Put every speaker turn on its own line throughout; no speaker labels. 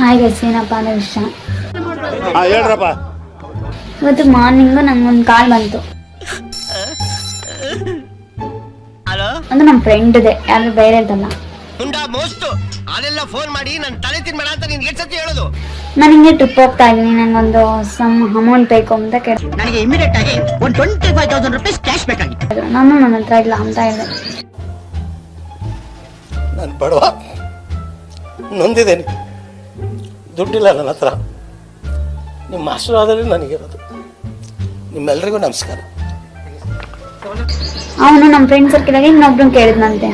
Hi guys, ಏನಪ್ಪ ಅನ್ನೋ ವಿಷಯ.
ಹೇಳ್ರಪ್ಪ.
ಇವತ್ತು ಮಾರ್ನಿಂಗು ನಂಗೊಂದು ಕಾಲ್ ಬಂತು. ಒಂದು ನಮ್ಮ ಫ್ರೆಂಡ್ ಇದೆ, ಯಾರು ಬೇರೆ ಅಂತಲ್ಲ. ನಾನು ಹಿಂಗೆ ಟ್ರಿಪ್ ಹೋಗ್ತಾ ಇದ್ದೀನಿ, ನಂಗೊಂದು ಸಮ್ ಅಮೌಂಟ್ ಬೇಕು ಅಂತ ಕೇಳಿದೆ.
ನನಗೆ ಇಮಿಡಿಯೇಟ್ ಆಗಿ 25,000 ರೂಪಾಯಿ ಕ್ಯಾಶ್ ಬೇಕಾಗಿತ್ತು.
ನಾನು ನನ್ನ ಹತ್ರ ಇಲ್ಲ ಅಂತ ಹೇಳಿದೆ.
ನಾನು ಬಡವ, ನೊಂದಿದ್ದೇನೆ, ದುಡ್ಡಿಲ್ಲ ನನ್ನ ಹತ್ರ. ನಿಮ್ಮ ಆಶೀರ್ವಾದದಲ್ಲಿ ನನಗಿರೋದು. ನಿಮ್ಮೆಲ್ಲರಿಗೂ ನಮಸ್ಕಾರ.
ಅವನು ನಮ್ಮ ಫ್ರೆಂಡ್ ಸರ್ಕಲಾಗಿ ಇನ್ನೊಬ್ರನ್ನ ಕೇಳಿದ್ನಂತೆ.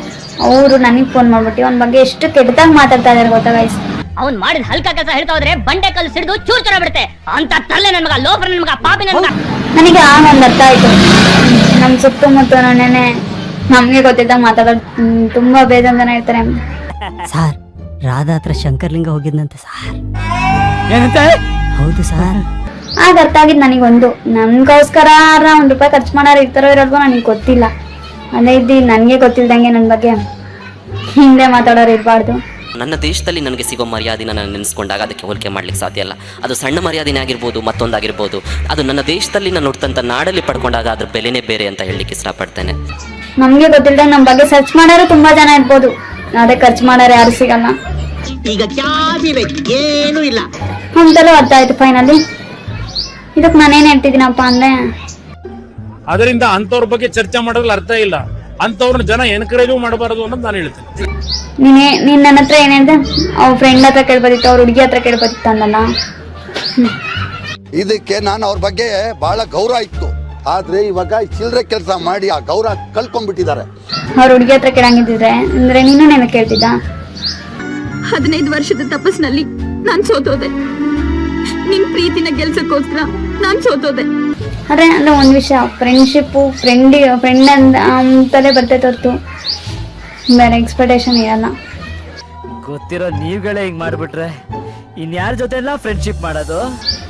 ಅವರು ನನಗೆ ಫೋನ್ ಮಾಡ್ಬಿಟ್ಟು ಅವನ ಬಗ್ಗೆ ಎಷ್ಟು ಕೆಟ್ಟದಾಗ ಮಾತಾಡ್ತಾ ಇದಾರೆ ಗೊತ್ತಾ ಗೈಸ್.
ಅವ್ನ್ ಮಾಡಿದ ಹಲ್ಕ ಕೆಲಸ ಹೇಳ್ತಾ ಹೋದ್ರೆ ಬಂಡೆ ಕಲ್ಲು ಸಿಡಿದು ಚೂರ್ ಚೂರ ಬಿಡುತ್ತೆ ಅಂತ ತಲೆ ನನ್ ಮಗ, ಲೋಫರ್ ನನ್ ಮಗ, ಪಾಪಿ ನನ್ ಮಗ.
ನನಗೆ ಆಗ ಒಂದು ಅರ್ಥ ಆಯ್ತು. ನಮ್ಮ ಸುತ್ತಮುತ್ತ ನೆನೆ ನಮ್ಗೆ ಗೊತ್ತಿದ್ದಾಗ ಮಾತಾಡೋದು ತುಂಬಾ ಬೇಜಾನ್ ಜನ ಇರ್ತಾರೆ.
ಸಾರ್, ರಾಧಾ ಹತ್ರ ಶಂಕರ್ಲಿಂಗ ಹೋಗಿದ್ನಂತೆ ಸಾರ್. ಹೌದು ಸಾರ್.
ಆಗ ಅರ್ಥ ಆಗಿದ್ ನನಗೊಂದು, ನನ್ಗೋಸ್ಕರ ₹1 ಖರ್ಚು ಮಾಡೋರು ಇರ್ತಾರೋ ಇರೋಲ್ವೋ ನನಗೆ ಗೊತ್ತಿಲ್ಲ. ಅದೇ ಇದ್ದು ನನಗೆ ಗೊತ್ತಿಲ್ದಂಗೆ ನನ್ನ ಬಗ್ಗೆ ಹಿಂದೆ ಮಾತಾಡೋರು ಇರಬಾರ್ದು.
ನನ್ನ ದೇಶದಲ್ಲಿ ನನಗೆ ಸಿಗೋ ಮರ್ಯಾದೆನ ನಾನು ನೆನೆಸ್ಕೊಂಡಾಗ ಅದಕ್ಕೆ ಹೋಲಿಕೆ ಮಾಡ್ಲಿಕ್ಕೆ ಸಾಧ್ಯ ಇಲ್ಲ. ಅದು ಸಣ್ಣ ಮರ್ಯಾದೆನೇ ಆಗಿರ್ಬೋದು, ಮತ್ತೊಂದಾಗಿರ್ಬೋದು. ಅದು ನನ್ನ ದೇಶದಲ್ಲಿ ನಾನು ಹುಟ್ಟಂತ ನಾಡಲ್ಲಿ ಪಡ್ಕೊಂಡಾಗ ಅದ್ರ ಬೆಲೆನೇ ಬೇರೆ ಅಂತ ಹೇಳಲಿಕ್ಕೆ ಇಷ್ಟಪಡ್ತೇನೆ.
ನಮ್ಗೆ ಗೊತ್ತಿಲ್ದಂಗೆ ನಮ್ಮ ಬಗ್ಗೆ ಸರ್ಚ್ ಮಾಡೋರು ತುಂಬಾ ಜನ ಇರ್ಬೋದು, ಅದೇ ಖರ್ಚು ಮಾಡೋರು ಯಾರು ಸಿಗಲ್ಲ.
ಈಗ ಏನು ಇಲ್ಲ
ಅಂತಲೂ ಅರ್ಥ ಆಯ್ತು ಫೈನಲಿ. ಇದಕ್ಕೆ ನಾನೇನ್ ಹೇಳ್ತಿದ್ದೀನಪ್ಪ ಅಂದ್ರೆ,
ಅದರಿಂದ ಅಂತವ್ರ ಬಗ್ಗೆ ಚರ್ಚೆ ಮಾಡೋದ್ರಲ್ಲಿ ಅರ್ಥ ಇಲ್ಲ. ಅಂತವ್ರನ್ನ ಜನ ಎನ್ಕರೇಜ್ ಮಾಡಬಾರದು ಅನ್ನೋದು ನಾನು ಹೇಳ್ತೇನೆ.
ನೀನ್ ನನ್ನ ಹತ್ರ ಏನ್ ಹೇಳ್ದೆ, ಅವ್ರ ಫ್ರೆಂಡ್ ಹತ್ರ ಕೇಳ್ಬೋದಿತ್ತು, ಅವ್ರ ಹುಡುಗಿ ಹತ್ರ ಕೇಳ್ಬೋದಿತ್ತು ಅಂದಲ್ಲ.
ಇದಕ್ಕೆ ನಾನು ಅವ್ರ ಬಗ್ಗೆ ಬಹಳ ಗೌರವ ಇತ್ತು. ಆದ್ರೆ ಇವಾಗ ಚಿಲ್ಲರೆ ಕೆಲಸ ಮಾಡಿ ಆ ಗೌರವ ಕಳ್ಕೊಂಡ್ಬಿಟ್ಟಿದ್ದಾರೆ.
ಅವ್ರ ಹುಡುಗಿ ಹತ್ರ ಕೇಳಂಗಿದ್ರೆ ಅಂದ್ರೆ ನೀನು ನೆನಪು ಕೇಳ್ತಿದ್ದ.
15 ವರ್ಷದ ತಪಸ್ನಲ್ಲಿ ನಾನ್ ಸೋತೋದೆ. ನಿನ್ ಪ್ರೀತಿನ ಗೆಲ್ಸಕ್ಕೋಸ್ಕರ ನಾನ್ ಸೋತೋದೆ.
ಆದ್ರೆ ಅಂದ್ರೆ ಒಂದ್ ವಿಷಯ, ಫ್ರೆಂಡ್ ಅಂತಲೇ ಬರ್ತೈತೆ ಹೊರ್ತು ಬೇರೆ ಎಕ್ಸ್ಪೆಕ್ಟೇಷನ್ ಇರಲ್ಲ.
ಗೊತ್ತಿರೋ ನೀವುಗಳೇ ಹಿಂಗ್ ಮಾಡ್ಬಿಟ್ರೆ ಇನ್ಯಾರ ಜೊತೆ ಎಲ್ಲ ಫ್ರೆಂಡ್ಶಿಪ್ ಮಾಡೋದು?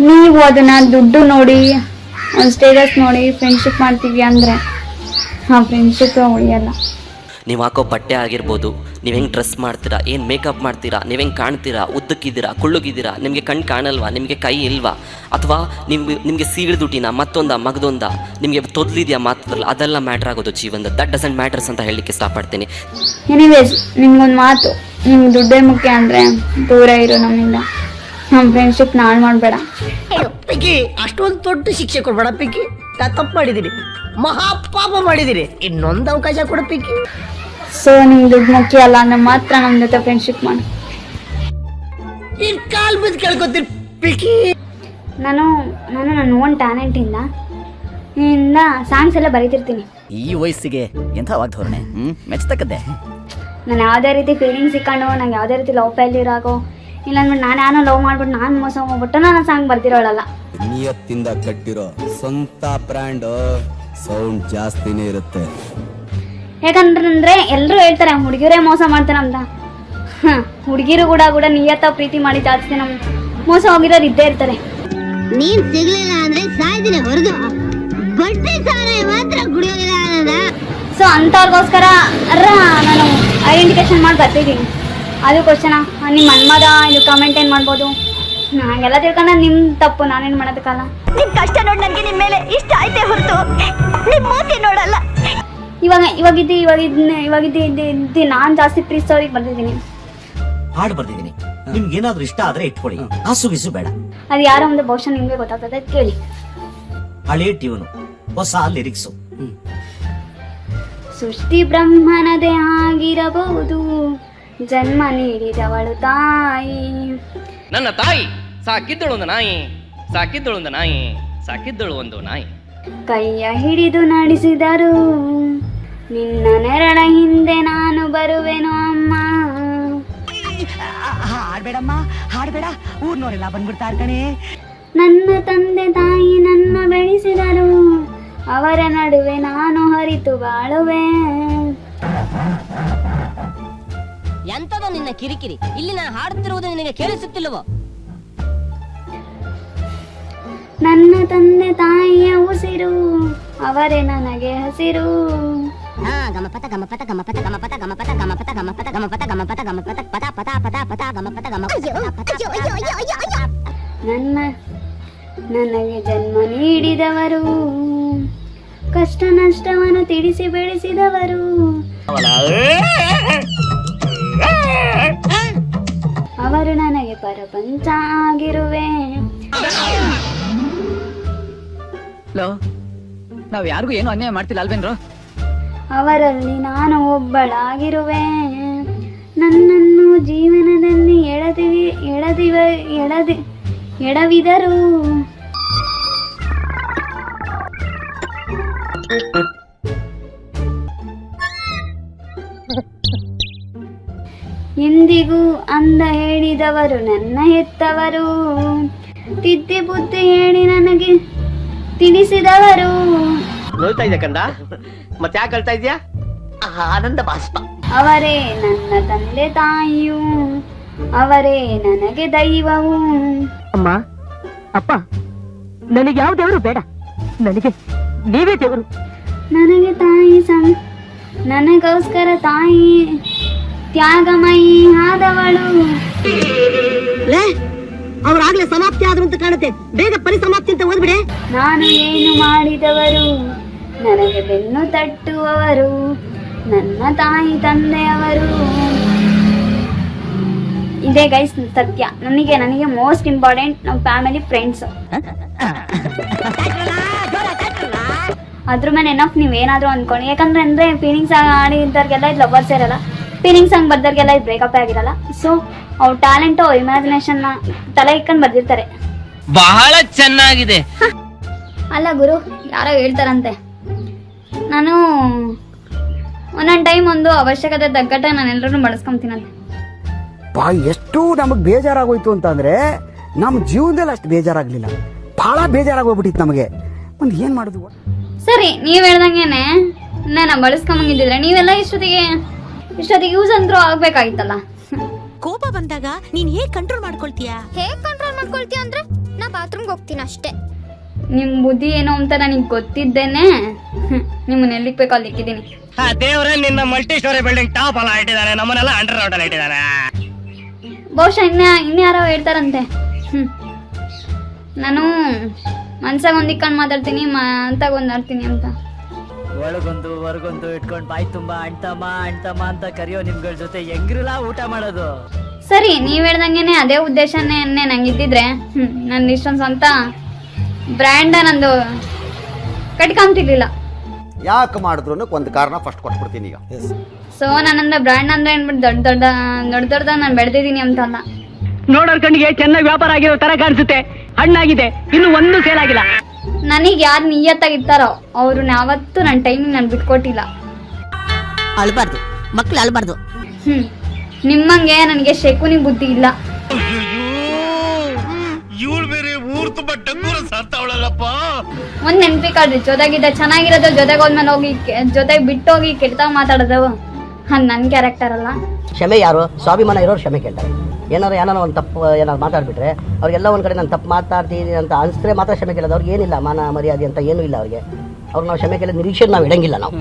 ನೀವು ಅದನ್ನ ದುಡ್ಡು ನೋಡಿ, ಒಂದು ಸ್ಟೇಟಸ್ ನೋಡಿ ಫ್ರೆಂಡ್ಶಿಪ್ ಮಾಡ್ತೀವಿ ಅಂದ್ರೆ ಆ ಫ್ರೆಂಡ್ಶಿಪ್ ಉಳಿಯಲ್ಲ.
ನೀವು ಹಾಕೋ ಬಟ್ಟೆ ಆಗಿರ್ಬೋದು, ನೀವು ಹೆಂಗೆ ಡ್ರೆಸ್ ಮಾಡ್ತೀರಾ, ಏನು ಮೇಕಪ್ ಮಾಡ್ತೀರಾ, ನೀವು ಹೆಂಗೆ ಕಾಣ್ತೀರಾ, ಉದ್ದಕ್ಕಿದ್ದೀರಾ, ಕುಳ್ಳುಗಿದ್ದೀರಾ, ನಿಮಗೆ ಕಣ್ಣು ಕಾಣಲ್ವಾ, ನಿಮಗೆ ಕೈ ಇಲ್ವಾ, ಅಥವಾ ನಿಮಗೆ ಸೀಳು ದುಡ್ಡಿನ ಮಗದೊಂದ ನಿಮಗೆ ತೊದಲಿದೆಯಾ ಮಾತ್ರಲ್ಲ, ಅದೆಲ್ಲ ಮ್ಯಾಟ್ರ್ ಆಗೋದು ಜೀವನದ. ದಟ್ ಡಸಂಟ್ ಮ್ಯಾಟರ್ಸ್ ಅಂತ ಹೇಳಲಿಕ್ಕೆ ಇಷ್ಟಪಡ್ತೀನಿ.
ಎನಿವೇಸ್, ನಿಮ್ಗೊಂದು ಮಾತು, ನಿಮ್ಗೆ ದುಡ್ಡೇ ಮುಖ್ಯ ಅಂದರೆ ದೂರ ಇರು ನಮ್ಮಿಂದ. ನಮ್ಮ ಫ್ರೆಂಡ್ಶಿಪ್ ಹಾಳು ಮಾಡಬೇಡ.
ಪಿಕ್ಕಿ, ಅಷ್ಟೊಂದು ದೊಡ್ಡ ಶಿಕ್ಷೆ ಕೊಡ್ಬೇಡ ಪಿಕ್ಕಿ. ನಾ ತಪ್ಪು ಮಾಡಿದ್ದೀನಿ, ಮಹಾಪಾಪ ಮಾಡಿದ್ದೀನಿ. ಇನ್ನೊಂದು ಅವಕಾಶ ಕೊಡು ಪಿಕ್ಕಿ.
ಸೊ ನಿಮ್ಗೆ ದುಡ್ಡು ಮುಖ್ಯ ಅಲ್ಲ ಅಂದ್ರೆ ಮಾತ್ರ ನಮ್ಮ ಜೊತೆ ಫ್ರೆಂಡ್ಶಿಪ್ ಮಾಡಿ.
ಕಾಲ್ ಬಿದ್ದು ಕೇಳ್ಕೊತೀನಿ ಪಿಕ್ಕಿ.
ನಾನು ನನ್ನ ಓನ್ ಟ್ಯಾಲೆಂಟಿಂದ ಸಾಂಗ್ಸ್ ಎಲ್ಲ ಬರೀತಿರ್ತೀನಿ.
ಈ ವಯಸ್ಸಿಗೆ ಎಂಥ ಧೋರಣೆ, ಮೆಚ್ಚತಕ್ಕದ್ದೇ.
ನಾನು ಯಾವುದೇ ರೀತಿ ಫೀಲಿಂಗ್ಸ್ ಸಿಕ್ಕೊಂಡು, ನಂಗೆ ಯಾವುದೇ ರೀತಿ ಲವ್ ಫೇಲ್ಯೂರ್ ಆಗೋ ಇಲ್ಲ ಅಂದ್ಬಿಟ್ಟು ನಾನು ಯಾರೋ ಲವ್ ಮಾಡ್ಬಿಟ್ಟು ನಾನು ಮೋಸ ಹೋಗ್ಬಿಟ್ಟು ನಾನು ಸಾಂಗ್ ಬರ್ತಿರೋಳಲ್ಲ.
ನಿಯತ್ತಿಂದ ಕಟ್ಟಿರೋ ಸ್ವಂತ ಬ್ರ್ಯಾಂಡ್ ಸೌಂಡ್ ಜಾಸ್ತಿನೇ ಇರುತ್ತೆ.
ಯಾಕಂದ್ರೆ ಎಲ್ಲರೂ ಹೇಳ್ತಾರೆ ಹುಡುಗಿರೇ ಮೋಸ ಮಾಡ್ತಾರೆ ಅಂತ. ಹುಡುಗಿರು ಕೂಡ ನಿಯತ್ತ ಪ್ರೀತಿ ಮಾಡಿ ಜಾಸ್ತಿ ನಮ್ ಮೋಸ ಹೋಗಿರೋರು ಇದ್ದೇ ಇರ್ತಾರೆ.
ನೀನ್ ಸಿಗ್ಲಿಲ್ಲ ಅಂದ್ರೆ ಸಾಯ್ದಿನ ಹೊರದು ಬಟ್ಟೆ ಸಾರಾಯಿ ಮಾತ್ರ ಕುಡಿಯೋದಿಲ್ಲ ಅನ್ನೋದ.
ಸೊ ಅಂಥವ್ರಿಗೋಸ್ಕರ ನಾನು ಐಡೆಂಟಿಫಿಕೇಶನ್ ಮಾಡಿ ಬರ್ತಿದ್ದೀನಿ. ಅದಕ್ಕೋಸ್ಕರ ನಿಮ್ಮ ಮನ್ಮದ ಇದು ಕಮೆಂಟ್ ಏನು ಮಾಡ್ಬೋದು, ಹಾಗೆಲ್ಲ ತಿಳ್ಕೊಂಡ ನಿಮ್ಮ ತಪ್ಪು, ನಾನೇನು ಮಾಡೋದಕ್ಕಲ್ಲ.
ನಿನ್ ಕಷ್ಟ ನೋಡಿ ನನಗೆ ನಿನ್ ಮೇಲೆ ಇಷ್ಟ ಆಯ್ತೆ ಹೊರತು ನಿಮ್ ಮೂತಿ ನೋಡಲ್ಲ.
ಇವಾಗಿದ್ದು ನಾನು ಜಾಸ್ತಿ ಪ್ರೀತಿಸೋರಿಗೆ ಬರ್ತಿದ್ದೀನಿ.
ಹಾಡು ಬರ್ದಿದ್ದೀನಿ, ನಿಮ್ಗೆ ಏನಾದ್ರೂ ಇಷ್ಟ ಆದ್ರೆ ಇಟ್ಕೊಳ್ಳಿ, ಕಾಸು ಗೀಸು ಬೇಡ.
ಅದು ಯಾರೋ ಒಂದು ಬಹುಶಃ ನಿಮ್ಗೆ ಗೊತ್ತಾಗ್ತದೆ, ಕೇಳಿ.
ಹಳೆ ಟ್ಯೂನು, ಹೊಸ ಲಿರಿಕ್ಸು.
ಸೃಷ್ಟಿ ಬ್ರಹ್ಮನದೇ ಆಗಿರಬಹುದು, ಜನ್ಮ ನೀಡಿದವಳು ತಾಯಿ.
ನನ್ನ ತಾಯಿ ಸಾಕಿದ್ದಳು ಒಂದು ನಾಯಿ.
ಕೈಯ ಹಿಡಿದು ನಡೆಸಿದರು, ನಿನ್ನ ನೆರಳ ಹಿಂದೆ ನಾನು ಬರುವೆನು ಅಮ್ಮ.
ಹಾಡ್ಬೇಡಮ್ಮ, ಹಾಡ್ಬೇಡ, ಊರ್ನವರೆಲ್ಲ ಬಂದ್ಬಿಡ್ತಾರ ಕಣೆ.
ನನ್ನ ತಂದೆ ತಾಯಿ ನನ್ನ ಬೆಳೆಸಿದರು, ಅವರ ನಡುವೆ ನಾನು ಹರಿತು ಬಾಳುವೆ.
ಎಂತದೋ ನಿನ್ನ ಕಿರಿಕಿರಿ, ಇಲ್ಲಿ ನಾನು ಹಾಡುತ್ತಿರುವುದು ನಿನಗೆ ಕೇಳಿಸುತ್ತಿಲ್ಲವೋ?
ನನ್ನ ತಂದೆ ತಾಯಿಯ ಉಸಿರು, ಅವರೇ ನನಗೆ ಹಸಿರು.
ಗಮಪತ ಗಮಪತ ಗಮಪತ ಗಮಪತ ಗಮಪತ ಗಮಪತ
ನನಗೆ ಜನ್ಮ ನೀಡಿದವರು, ಕಷ್ಟ ನಷ್ಟವನ್ನು ತಿಳಿಸಿ ಬೆಳೆಸಿದವರು, ಅವರು ನನಗೆ ಪ್ರಪಂಚ ಆಗಿರುವೆ.
ನಾವ್ ಯಾರಿಗೂ ಏನು ಅನ್ಯಾಯ ಮಾಡ್ತಿಲ್ಲ ಅಲ್ವೇನ್ರು?
ಅವರಲ್ಲಿ ನಾನು ಒಬ್ಬಳಾಗಿರುವೆ. ನನ್ನನ್ನು ಜೀವನದಲ್ಲಿ ಎಡವಿದರು. ಎಂದಿಗೂ ಅಂದ ಹೇಳಿದವರು ನನ್ನ ಹೆತ್ತವರು, ತಿದ್ದಿ ಬುದ್ಧಿ ಹೇಳಿ ನನಗೆ ತಿಳಿಸಿದವರು.
ನೋಡ್ತಾ ಇದ್ಯಾ ಕಂದ? ಮತ್ತೆ ಯಾಕೆ ಅಳ್ತಾ ಇದ್ಯಾ? ಆನಂದ ಬಾಷ್ಪ.
ಅವರೇ ನನ್ನ ತಂದೆ ತಾಯಿಯು, ಅವರೇ ನನಗೆ ದೈವವು.
ಅಮ್ಮ, ಅಪ್ಪ, ನನಗೆ ಯಾವ ದೇವರು ಬೇಡ, ನನಗೆ ನೀವೇ ದೇವರು.
ನನಗೆ ತಾಯಿ ನನಗೋಸ್ಕರ ತಾಯಿ ತ್ಯಾಗಮಯಿ ಆದವಳು.
ಅವ್ರಾಗ್ಲೇ ಸಮಾಪ್ತಿ ಆದ್ರು ಅಂತ ಕಾಣುತ್ತೆ, ಬೇಗ ಪರಿಸಮಾಪ್ತಿ ಅಂತ ಓದ್ಬಿಡೆ.
ನಾನು ಏನು ಮಾಡಿದವರು ನನಗೆ ಬೆನ್ನು ತಟ್ಟುವವರು, ನನ್ನ ತಾಯಿ ತಂದೆಯವರು. ಇದೇ ಗೈಸ್ ಸತ್ಯ. ನನಗೆ ಮೋಸ್ಟ್ ಇಂಪಾರ್ಟೆಂಟ್ ನಮ್ಮ ಫ್ಯಾಮಿಲಿ, ಫ್ರೆಂಡ್ಸ್. ಅದ್ರ ಮೇಲೆ ಎನಫ್ ನೀವೇನಾದ್ರೂ ಅನ್ಕೊಳ್ಳಿ. ಯಾಕಂದ್ರೆ ಫೀಲಿಂಗ್ಸ್ ಆಡಿದ್ದವ್ರಿಗೆಲ್ಲ ಇದು ಲವರ್ಸ್ ಇರಲ್ಲ, ಫೀಲಿಂಗ್ಸ್ ಹಂಗೆ ಬರ್ದವ್ರಿಗೆಲ್ಲ ಇದು ಬ್ರೇಕಪ್ ಆಗಿರಲ್ಲ. ಸೊ ಅವ್ರ ಟ್ಯಾಲೆಂಟ್, ಇಮ್ಯಾಜಿನೇಷನ್ ತಲೆ ಇಟ್ಕೊಂಡು ಬರ್ದಿರ್ತಾರೆ.
ಬಹಳ ಚೆನ್ನಾಗಿದೆ.
ಅಲ್ಲ ಗುರು, ಯಾರೋ ಹೇಳ್ತಾರಂತೆ, ನಾನು ಒಂದೊಂದು ಟೈಮ್ ಒಂದು ಅವಶ್ಯಕತೆ ತగ్గಟ್ಟ ನಾನು ಎಲ್ಲರೂ ಬಳಸ್ಕೊಂತೀನಂತೆ.
ಎಷ್ಟು ನಮಗ್ ಬೇಜಾರಾಗೋಯ್ತು ಅಂತಂದ್ರೆ ನಮ್ಮ ಜೀವನದಲ್ಲಿ ಅಷ್ಟು ಬೇಜಾರಾಗ್ಲಿಲ್ಲ, ಬಹಳ ಬೇಜಾರಾಗೋಗ್ಬಿಟ್ಟಿತ್ತು ನಮಗೆ. ಒಂದ್ ಏನ್ ಮಾಡುದು?
ಸರಿ, ನೀವ್ ಹೇಳ್ದಂಗೆನೆ ನಾನು ಬಳಸ್ಕೊಂಬಂಗಿದ್ದಿದ್ರೆ ನೀವೆಲ್ಲ ಇಷ್ಟೊತ್ತಿಗೆ ಯೂಸ್ ಅಂದ್ರೂ ಆಗ್ಬೇಕಾಗಿತ್ತಲ್ಲ.
ಕೋಪ ಬಂದಾಗ ನೀನ್ ಹೇಗ್ ಕಂಟ್ರೋಲ್ ಮಾಡ್ಕೊಳ್ತೀಯಾ?
ಹೇಗ್ ಕಂಟ್ರೋಲ್ ಮಾಡ್ಕೊಳ್ತೀಯ ಅಂದ್ರೆ ನಾ ಬಾತ್ರೂಮ್ಗೆ ಹೋಗ್ತೀನಿ ಅಷ್ಟೇ.
ನಿಮ್ ಬುದ್ಧಿ ಏನೋ ಅಂತ ನನಗೆ ಗೊತ್ತಿದ್ದೇನೆ, ನಿಮ್ಮನ್ನ ಎಲ್ಲಿಗೆ ಬೇಕೋ ಅಲ್ಲಿ ಇಕ್ಕಿದ್ದೀನಿ.
ದೇವ್ರೆ, ನಿನ್ನ ಮಲ್ಟಿ ಸ್ಟೋರಿ ಬಿಲ್ಡಿಂಗ್ ಟಾಪ್ ಅಲ್ಲ ಇಟ್ಟಿದ್ದಾನೆ, ನಮ್ಮನ್ನೆಲ್ಲ ಅಂಡರ್ ಗ್ರೌಂಡ್ ಅಲ್ಲಿ ಇಟ್ಟಿದ್ದಾನೆ.
ಬಹುಶಃ ಇನ್ಯಾರೋ ಹೇಳ್ತಾರಂತೆ, ನಾನು ಮನ್ಸಾಗ ಒಂದಿಕ್ಕಂಡು ಮಾತಾಡ್ತೀನಿ, ಅಂತಾಗ ಒಂದ್ ಆಡ್ತೀನಿ ಅಂತ.
ಒಳಗೊಂದು ಹೊರಗೊಂದು ಇಟ್ಕೊಂಡ್ ಬಾಯ್ ತುಂಬಾ ಅಣ್ತಮ್ಮ ಅಂತ ಕರೆಯೋ ನಿಮ್ಗಳ ಜೊತೆ ಹೆಂಗಿರಲ್ಲ ಊಟ ಮಾಡೋದು.
ಸರಿ, ನೀವ್ ಹೇಳ್ದಂಗೆನೆ ಅದೇ ಉದ್ದೇಶನೇ ನಂಗಿದ್ದಿದ್ರೆ ನನ್ನ ಇಷ್ಟೊಂದು ಸ್ವಂತ ಬ್ರ್ಯಾಂಡ್ ನಂದು ಕಟ್ಕೊಂತಿರ್ಲಿಲ್ಲ.
ಯಾಕೆ ಮಾಡಿದ್ರು ಒಂದು ಕಾರಣ ಫಸ್ಟ್ ಕೊಟ್ಬಿಡ್ತೀನಿ ಈಗ.
ಸೊ ನನ್ನಂದ ಬ್ರ್ಯಾಂಡ್ ಅಂದ್ರೆ ಏನ್ಬಿಟ್ಟು ದೊಡ್ಡ ನಾನು ಬೆಳೆದಿದ್ದೀನಿ ಅಂತ ಅಲ್ಲ.
ನೋಡೋರ್ ಕಣ್ಣಿಗೆ ಚೆನ್ನಾಗಿ ವ್ಯಾಪಾರ ಆಗಿರೋ ತರ ಕಾಣಿಸುತ್ತೆ, ಹಣ್ಣಾಗಿದೆ, ಇನ್ನು ಒಂದು ಸೇಲ್ ಆಗಿಲ್ಲ.
ನನಗೆ ಯಾರು ನಿಯತ್ತಾಗಿರ್ತಾರೋ ಅವ್ರನ್ನ ಯಾವತ್ತೂ ನನ್ನ ಟೈಮಿಂಗ್ ನಾನು ಬಿಟ್ಕೊಟ್ಟಿಲ್ಲ.
ಅಳ್ಬಾರ್ದು, ಮಕ್ಳು ಅಳ್ಬಾರ್ದು.
ನಿಮ್ಮಂಗೆ ನನಗೆ ಶಕುನಿ ಬುದ್ಧಿ ಇಲ್ಲ. ಒಂದ್ ನೆನ್ಪಿಕಾಡ್ರಿ, ಜೊತೆಗಿದ್ದ ಚೆನ್ನಾಗಿರೋದು ಜೊತೆಗೆ ಹೋದ್ಮೇಲೆ ಹೋಗಿ ಜೊತೆಗೆ ಬಿಟ್ಟೋಗಿ ಕೆಟ್ಟಾಗ ಮಾತಾಡೋದು ನನ್ ಕ್ಯಾರೆಕ್ಟರ್ ಅಲ್ಲ.
ಕ್ಷಮೆ ಯಾರು ಸ್ವಾಭಿಮಾನ ಇರೋರು ಕ್ಷಮೆ ಕೇಳ್ತಾರೆ. ಏನಾರು ಒಂದು ತಪ್ಪು ಏನಾದ್ರು ಮಾತಾಡ್ಬಿಟ್ರೆ ಅವ್ರಿಗೆಲ್ಲ ಒಂದ್ ಕಡೆ ನಾನು ತಪ್ಪು ಮಾತಾಡ್ತೀನಿ ಅಂತ ಅನ್ಸಿದ್ರೆ ಮಾತ್ರ ಕ್ಷಮೆ ಕೇಳೋದು. ಅವ್ರಿಗೆ ಏನಿಲ್ಲ ಮಾನ ಮರ್ಯಾದೆ ಅಂತ ಏನೂ ಇಲ್ಲ ಅವ್ರಿಗೆ. ನಾವು ಕ್ಷಮೆ ಕೇಳೋದು ನಿರೀಕ್ಷೆ ನಾವು ಇಡಂಗಿಲ್ಲ ನಾವು.